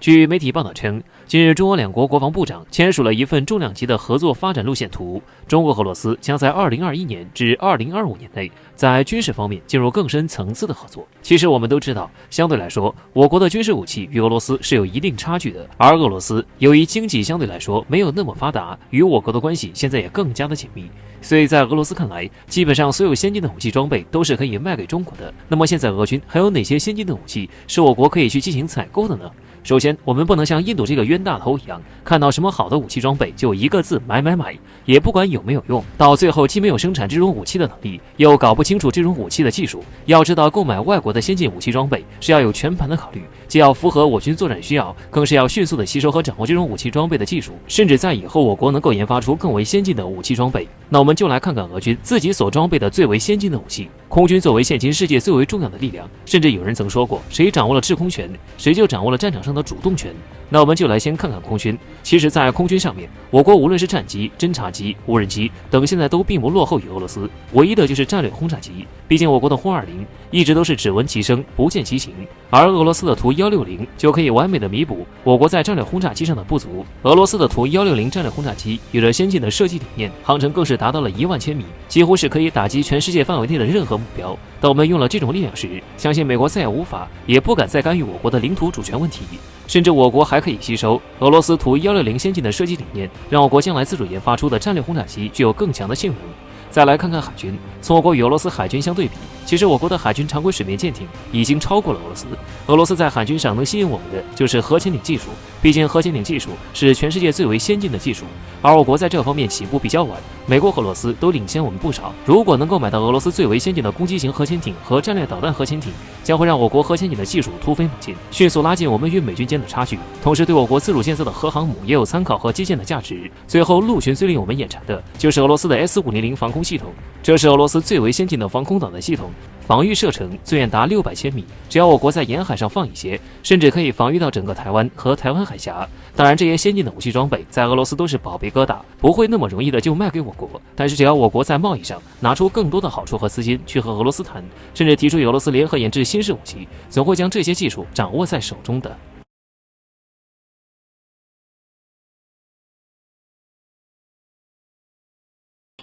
据媒体报道称，近日中俄两国国防部长签署了一份重量级的合作发展路线图，中俄罗斯将在2021年至2025年内在军事方面进入更深层次的合作。其实我们都知道，相对来说，我国的军事武器与俄罗斯是有一定差距的，而俄罗斯由于经济相对来说没有那么发达，与我国的关系现在也更加的紧密。所以在俄罗斯看来，基本上所有先进的武器装备都是可以卖给中国的。那么现在俄军还有哪些先进的武器是我国可以去进行采购的呢？首先，我们不能像印度这个冤大头一样，看到什么好的武器装备就一个字买买买，也不管有没有用，到最后既没有生产这种武器的能力，又搞不清楚这种武器的技术。要知道，购买外国的先进武器装备是要有全盘的考虑，既要符合我军作战需要，更是要迅速的吸收和掌握这种武器装备的技术，甚至在以后我国能够研发出更为先进的武器装备。那我们就来看看俄军自己所装备的最为先进的武器。空军作为现今世界最为重要的力量，甚至有人曾说过，谁掌握了制空权，谁就掌握了战场上的主动权。那我们就来先看看空军。其实，在空军上面，我国无论是战机、侦察机、无人机等，现在都并不落后于俄罗斯，唯一的就是战略轰炸机。毕竟我国的轰20一直都是只闻其声不见其形，而俄罗斯的图160就可以完美的弥补我国在战略轰炸机上的不足。俄罗斯的图160战略轰炸机有着先进的设计理念，航程更是达到了1万千米，几乎是可以打击全世界范围内的任何目标。当我们用了这种力量时，相信美国再也无法也不敢再干预我国的领土主权问题。甚至我国还可以吸收俄罗斯图160先进的设计理念，让我国将来自主研发出的战略轰炸机具有更强的性能。再来看看海军，从我国与俄罗斯海军相对比，其实我国的海军常规水面舰艇已经超过了俄罗斯。俄罗斯在海军上能吸引我们的就是核潜艇技术，毕竟核潜艇技术是全世界最为先进的技术，而我国在这方面起步比较晚，美国和俄罗斯都领先我们不少。如果能够买到俄罗斯最为先进的攻击型核潜艇和战略导弹核潜艇，将会让我国核潜艇的技术突飞猛进，迅速拉近我们与美军间的差距，同时对我国自主建设的核航母也有参考和借鉴的价值。最后，陆巡最令我们眼馋的就是俄罗斯的 S500防空系统，这是俄罗斯最为先进的防空导弹系统，防御射程最远达600千米，只要我国在沿海上放一些，甚至可以防御到整个台湾和台湾海峡。当然，这些先进的武器装备在俄罗斯都是宝贝疙瘩，不会那么容易的就卖给我国。但是只要我国在贸易上拿出更多的好处和资金去和俄罗斯谈，甚至提出与俄罗斯联合研制新式武器，总会将这些技术掌握在手中的。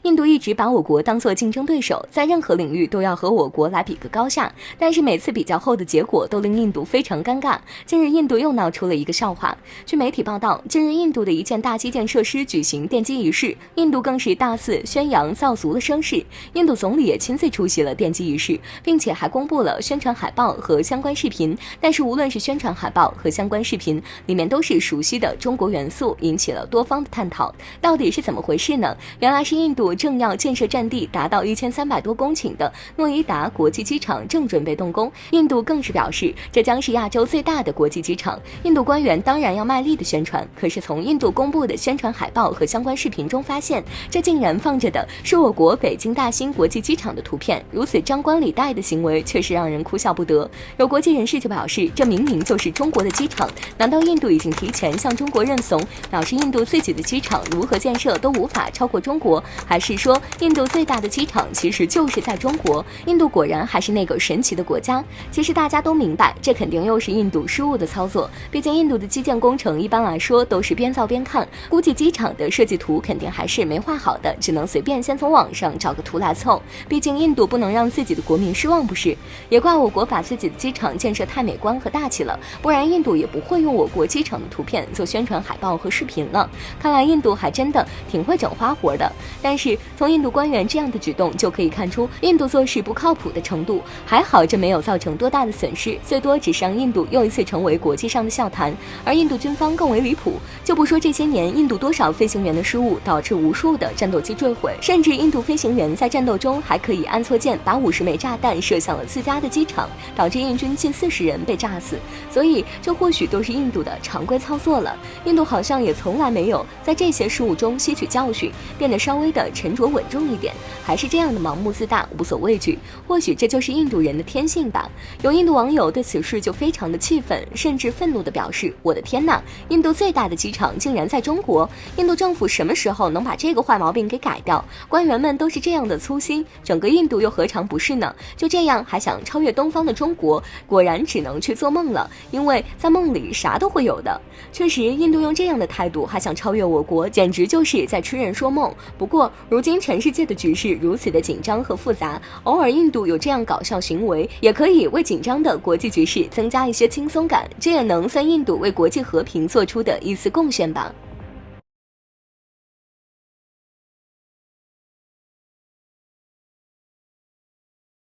印度一直把我国当作竞争对手，在任何领域都要和我国来比个高下，但是每次比较后的结果都令印度非常尴尬。近日印度又闹出了一个笑话。据媒体报道，近日印度的一件大基建设施举行奠基仪式，印度更是大肆宣扬造足了声势，印度总理也亲自出席了奠基仪式，并且还公布了宣传海报和相关视频。但是无论是宣传海报和相关视频，里面都是熟悉的中国元素，引起了多方的探讨。到底是怎么回事呢？原来是印度正要建设占地达到1300多公顷的诺伊达国际机场正准备动工，印度更是表示这将是亚洲最大的国际机场。印度官员当然要卖力的宣传，可是从印度公布的宣传海报和相关视频中发现，这竟然放着的是我国北京大兴国际机场的图片，如此张冠李戴的行为确实让人哭笑不得。有国际人士就表示，这明明就是中国的机场，难道印度已经提前向中国认怂，表示印度自己的机场如何建设都无法超过中国，还是说印度最大的机场其实就是在中国？印度果然还是那个神奇的国家。其实大家都明白，这肯定又是印度失误的操作，毕竟印度的基建工程一般来说都是边造边看，估计机场的设计图肯定还是没画好的，只能随便先从网上找个图来凑，毕竟印度不能让自己的国民失望不是？也怪我国把自己的机场建设太美观和大气了，不然印度也不会用我国机场的图片做宣传海报和视频了。看来印度还真的挺会整花活的。但是从印度官员这样的举动就可以看出印度做事不靠谱的程度。还好这没有造成多大的损失，最多只是让印度又一次成为国际上的笑谈。而印度军方更为离谱，就不说这些年印度多少飞行员的失误导致无数的战斗机坠毁，甚至印度飞行员在战斗中还可以按错键把50枚炸弹射向了自家的机场，导致印军近40人被炸死。所以这或许都是印度的常规操作了。印度好像也从来没有在这些失误中吸取教训，变得稍微的的沉着稳重一点，还是这样的盲目自大、无所畏惧。或许这就是印度人的天性吧。有印度网友对此事就非常的气愤，甚至愤怒地表示：我的天哪，印度最大的机场竟然在中国，印度政府什么时候能把这个坏毛病给改掉？官员们都是这样的粗心，整个印度又何尝不是呢？就这样还想超越东方的中国，果然只能去做梦了，因为在梦里啥都会有的。确实，印度用这样的态度还想超越我国，简直就是在痴人说梦。不过如今全世界的局势如此的紧张和复杂，偶尔印度有这样搞笑行为，也可以为紧张的国际局势增加一些轻松感，这也能算印度为国际和平做出的一丝贡献吧。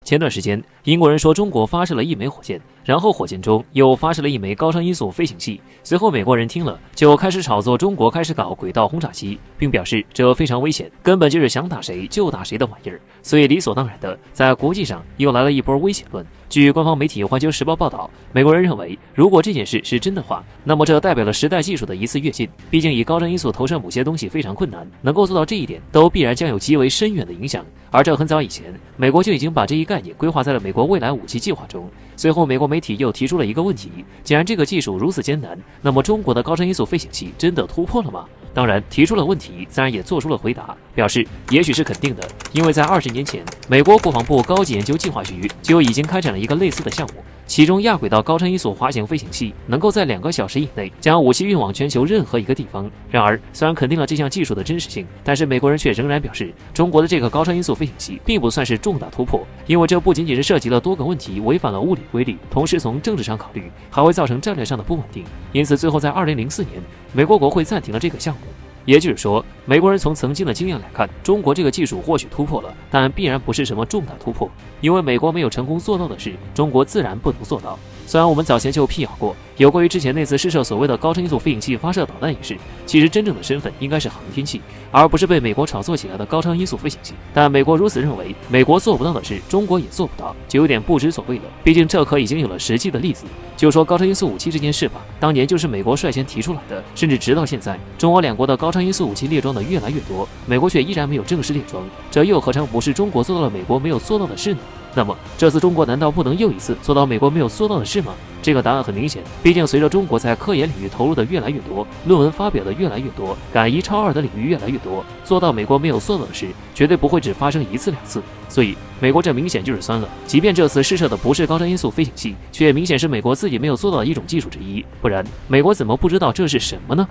前段时间，英国人说中国发射了一枚火箭，然后火箭中又发射了一枚高超音速飞行器。随后美国人听了就开始炒作中国开始搞轨道轰炸机，并表示这非常危险，根本就是想打谁就打谁的玩意儿。所以理所当然的，在国际上又来了一波威胁论。据官方媒体《环球时报》报道，美国人认为，如果这件事是真的话，那么这代表了时代技术的一次跃进。毕竟以高超音速投射某些东西非常困难，能够做到这一点，都必然将有极为深远的影响。而这很早以前，美国就已经把这一概念规划在了美国未来武器计划中。随后，美国媒体又提出了一个问题：既然这个技术如此艰难，那么中国的高超音速飞行器真的突破了吗？当然，提出了问题，自然也做出了回答，表示也许是肯定的，因为在20年前，美国国防部高级研究计划局就已经开展了一个类似的项目，其中亚轨道高超音速滑行飞行器能够在2个小时以内将武器运往全球任何一个地方。然而，虽然肯定了这项技术的真实性，但是美国人却仍然表示，中国的这个高超音速飞行器并不算是重大突破，因为这不仅仅是涉及了多个问题，违反了物理规律，同时从政治上考虑，还会造成战略上的不稳定。因此，最后在2004年，美国国会暂停了这个项目。也就是说，美国人从曾经的经验来看，中国这个技术或许突破了，但必然不是什么重大突破，因为美国没有成功做到的事，中国自然不能做到。虽然我们早前就辟谣过，有关于之前那次试射所谓的高超音速飞行器发射导弹一事，其实真正的身份应该是航天器，而不是被美国炒作起来的高超音速飞行器。但美国如此认为，美国做不到的事，中国也做不到，就有点不知所谓了。毕竟这可已经有了实际的例子。就说高超音速武器这件事吧，当年就是美国率先提出来的，甚至直到现在，中俄两国的高超音速武器列装的越来越多，美国却依然没有正式列装，这又何尝不是中国做到了美国没有做到的事呢？那么这次中国难道不能又一次做到美国没有做到的事吗？这个答案很明显，毕竟随着中国在科研领域投入的越来越多，论文发表的越来越多，敢一超二的领域越来越多，做到美国没有做到的事，绝对不会只发生1次2次。所以美国这明显就是酸了，即便这次试射的不是高超音速飞行器，却明显是美国自己没有做到的一种技术之一，不然美国怎么不知道这是什么呢？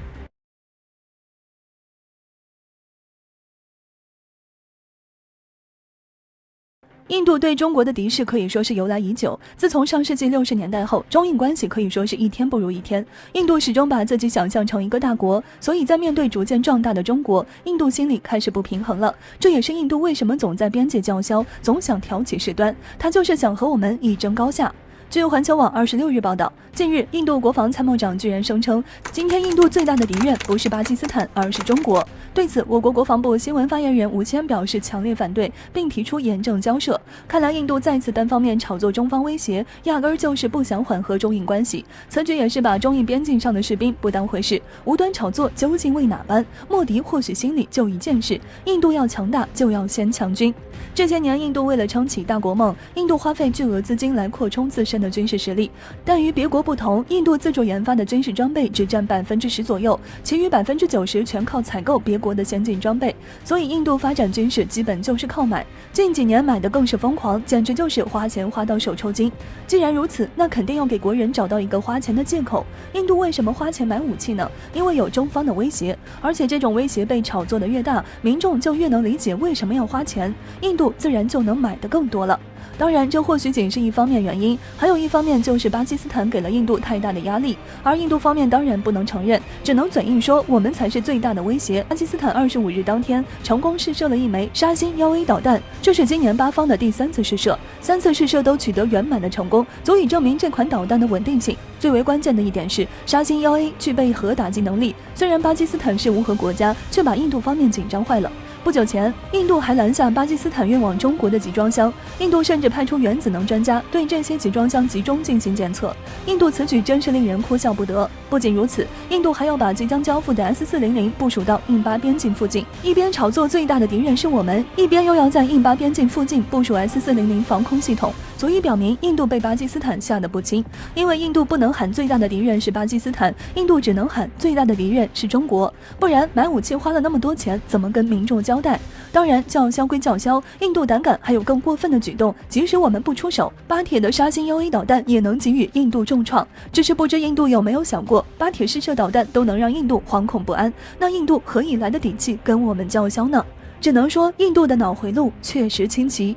印度对中国的敌视可以说是由来已久，自从上世纪60年代后，中印关系可以说是一天不如一天。印度始终把自己想象成一个大国，所以在面对逐渐壮大的中国，印度心里开始不平衡了。这也是印度为什么总在边界叫嚣，总想挑起事端，他就是想和我们一争高下。据环球网26日报道，近日印度国防参谋长居然声称，今天印度最大的敌人不是巴基斯坦，而是中国。对此，我国国防部新闻发言人吴谦表示强烈反对，并提出严正交涉。看来印度再次单方面炒作中方威胁，压根儿就是不想缓和中印关系。此举也是把中印边境上的士兵不当回事，无端炒作究竟为哪般？莫迪或许心里就一件事：印度要强大，就要先强军。这些年，印度为了撑起大国梦，印度花费巨额资金来扩充自身的军事实力，但与别国不同，印度自主研发的军事装备只占10%左右，其余90%全靠采购别国的先进装备，所以印度发展军事基本就是靠买，近几年买的更是疯狂，简直就是花钱花到手抽筋。既然如此，那肯定要给国人找到一个花钱的借口。印度为什么花钱买武器呢？因为有中方的威胁，而且这种威胁被炒作的越大，民众就越能理解为什么要花钱，印度自然就能买的更多了。当然，这或许仅是一方面原因，还有一方面就是巴基斯坦给了印度太大的压力，而印度方面当然不能承认，只能嘴硬说我们才是最大的威胁。巴基斯坦25日当天成功试射了一枚沙星1A 导弹，这是今年巴方的第3次试射，3次试射都取得圆满的成功，足以证明这款导弹的稳定性。最为关键的一点是，沙星1A 具备核打击能力，虽然巴基斯坦是无核国家，却把印度方面紧张坏了。不久前，印度还拦下巴基斯坦运往中国的集装箱，印度甚至派出原子能专家对这些集装箱集中进行检测。印度此举真是令人哭笑不得。不仅如此，印度还要把即将交付的 S-400部署到印巴边境附近，一边炒作最大的敌人是我们，一边又要在印巴边境附近部署 S-400防空系统，足以表明印度被巴基斯坦吓得不轻。因为印度不能喊最大的敌人是巴基斯坦，印度只能喊最大的敌人是中国，不然买武器花了那么多钱，怎么跟民众交代？当然，叫嚣归叫嚣，印度胆敢还有更过分的举动，即使我们不出手，巴铁的沙星 U-A 导弹也能给予印度重创。只是不知印度有没有想过，巴铁试射导弹都能让印度惶恐不安，那印度何以来的底气跟我们叫嚣呢？只能说印度的脑回路确实清奇。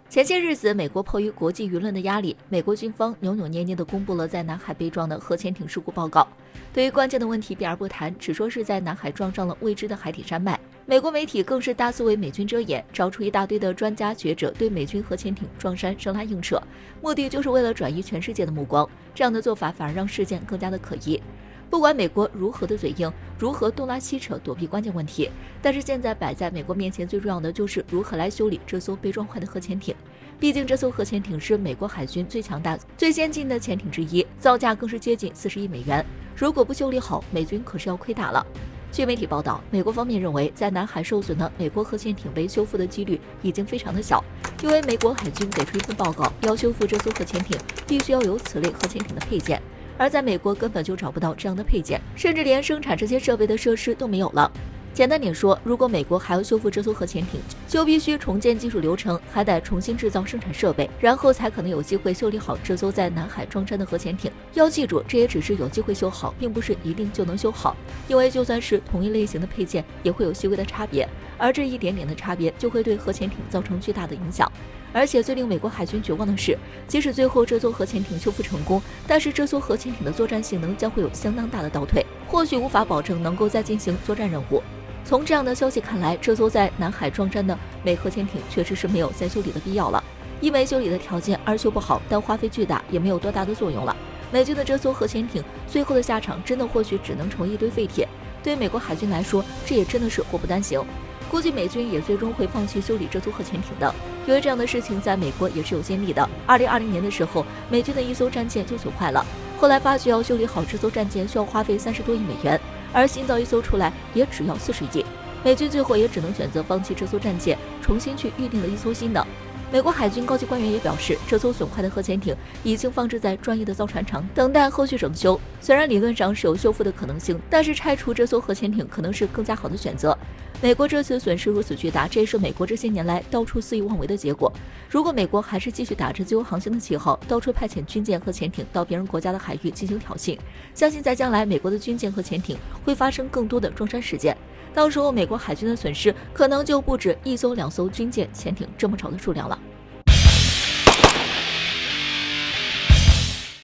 前些日子，美国迫于国际舆论的压力，美国军方扭扭捏捏地公布了在南海被撞的核潜艇事故报告。对于关键的问题避而不谈，只说是在南海撞上了未知的海底山脉。美国媒体更是大肆为美军遮掩，找出一大堆的专家学者对美军核潜艇撞山生拉硬扯，目的就是为了转移全世界的目光。这样的做法反而让事件更加的可疑。不管美国如何的嘴硬，如何东拉西扯躲避关键问题，但是现在摆在美国面前最重要的就是如何来修理这艘被撞坏的核潜艇。毕竟这艘核潜艇是美国海军最强大、最先进的潜艇之一，造价更是接近40亿美元。如果不修理好，美军可是要亏大了。据媒体报道，美国方面认为，在南海受损的美国核潜艇被修复的几率已经非常的小，因为美国海军给出一份报告，要修复这艘核潜艇，必须要有此类核潜艇的配件。而在美国根本就找不到这样的配件，甚至连生产这些设备的设施都没有了。简单点说，如果美国还要修复这艘核潜艇，就必须重建技术流程，还得重新制造生产设备，然后才可能有机会修理好这艘在南海撞山的核潜艇。要记住，这也只是有机会修好，并不是一定就能修好，因为就算是同一类型的配件，也会有细微的差别，而这一点点的差别就会对核潜艇造成巨大的影响。而且最令美国海军绝望的是，即使最后这艘核潜艇修复成功，但是这艘核潜艇的作战性能将会有相当大的倒退，或许无法保证能够再进行作战任务。从这样的消息看来，这艘在南海撞山的美核潜艇确实是没有再修理的必要了，因为修理的条件二修不好，但花费巨大，也没有多大的作用了。美军的这艘核潜艇最后的下场真的或许只能成为一堆废铁，对于美国海军来说，这也真的是祸不单行。估计美军也最终会放弃修理这艘核潜艇的，因为这样的事情在美国也是有先例的。2020年的时候，美军的一艘战舰就损坏了，后来发觉要修理好这艘战舰需要花费30多亿美元，而新造一艘出来也只要40亿。美军最后也只能选择放弃这艘战舰，重新去预定了一艘新的。美国海军高级官员也表示，这艘损坏的核潜艇已经放置在专业的造船厂，等待后续整修。虽然理论上是有修复的可能性，但是拆除这艘核潜艇可能是更加好的选择。美国这次损失如此巨大，这也是美国这些年来到处肆意妄为的结果。如果美国还是继续打着自由航行的旗号，到处派遣军舰和潜艇到别人国家的海域进行挑衅，相信在将来美国的军舰和潜艇会发生更多的撞山事件。到时候美国海军的损失可能就不止1艘2艘军舰、潜艇这么少的数量了。